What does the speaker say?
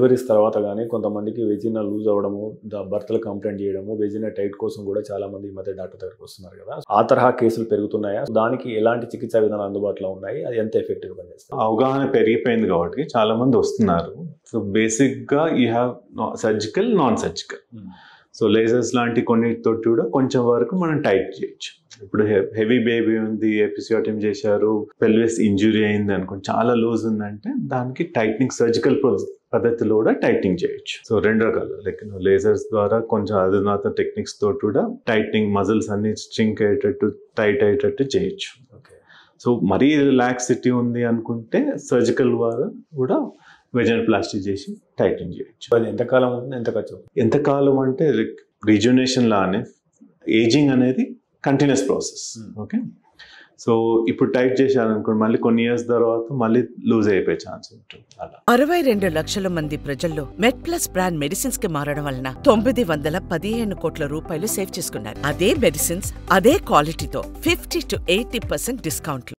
Deliveries తర్వాత గానీ కొంతమందికి వెజినా లూజ్ అవ్వడము, భర్తలు కంప్లైంట్ చేయడము, వెజినా టైట్ కోసం కూడా చాలా మంది ఈ మధ్య డాక్టర్ దగ్గరికి వస్తున్నారు కదా. ఆ తరహా కేసులు పెరుగుతున్నాయా? దానికి ఎలాంటి చికిత్సా విధానాలు అందుబాటులో ఉన్నాయి? అది ఎంత ఎఫెక్టివ్ గా పనిచేస్తుంది? అవగాహన పెరిగిపోయింది కాబట్టి చాలా మంది వస్తున్నారు. సో బేసిక్ గా you have surgical, non surgical. So lasers లాంటి కొన్నిటితో కూడా కొంచెం వరకు మనం టైట్ చేయొచ్చు. ఇప్పుడు హెవీ బేబీ ఉంది, ఎపిసియోటమీ చేశారు, పెల్విస్ ఇంజురీ అయింది అనుకోండి, చాలా లూజ్ ఉందంటే దానికి టైట్నింగ్ సర్జికల్ పద్ధతిలో కూడా టైట్నింగ్ చేయొచ్చు. సో 2 రకాలు, లైక్ లేజర్స్ ద్వారా కొంచెం అధునాత టెక్నిక్స్ తో కూడా టైట్నింగ్ మజిల్స్ అన్ని స్ట్రింక్ అయ్యేటట్టు, టైట్ అయ్యేటట్టు చేయొచ్చు. సో మరీ రిలాక్సిటీ ఉంది అనుకుంటే సర్జికల్ ద్వారా కూడా వెజినోప్లాస్టీ చేసి టైట్నింగ్ చేయొచ్చు. అది ఎంతకాలం ఉంటుంది, ఎంత ఖర్చు? ఎంతకాలం అంటే రిజ్యునేషన్ లానే ఏజింగ్ అనేది కంటిన్యూస్ ప్రాసెస్. ఓకే, సో ఇప్పుడు టైట్ చేశారనుకోండి, మళ్ళీ కొన్ని ఇయర్స్ తర్వాత మళ్ళీ లూజ్ అయిపోయే ఛాన్స్ ఉంటుంది. అలా 62 లక్షల మంది ప్రజల్లో మెడ్ప్లస్ బ్రాండ్ మెడిసిన్స్ కి మారడం వలన 915 కోట్ల రూపాయలు సేవ్ చేసుకున్నారు. అదే మెడిసిన్స్ అదే క్వాలిటీతో 50 to 80% డిస్కౌంట్లు.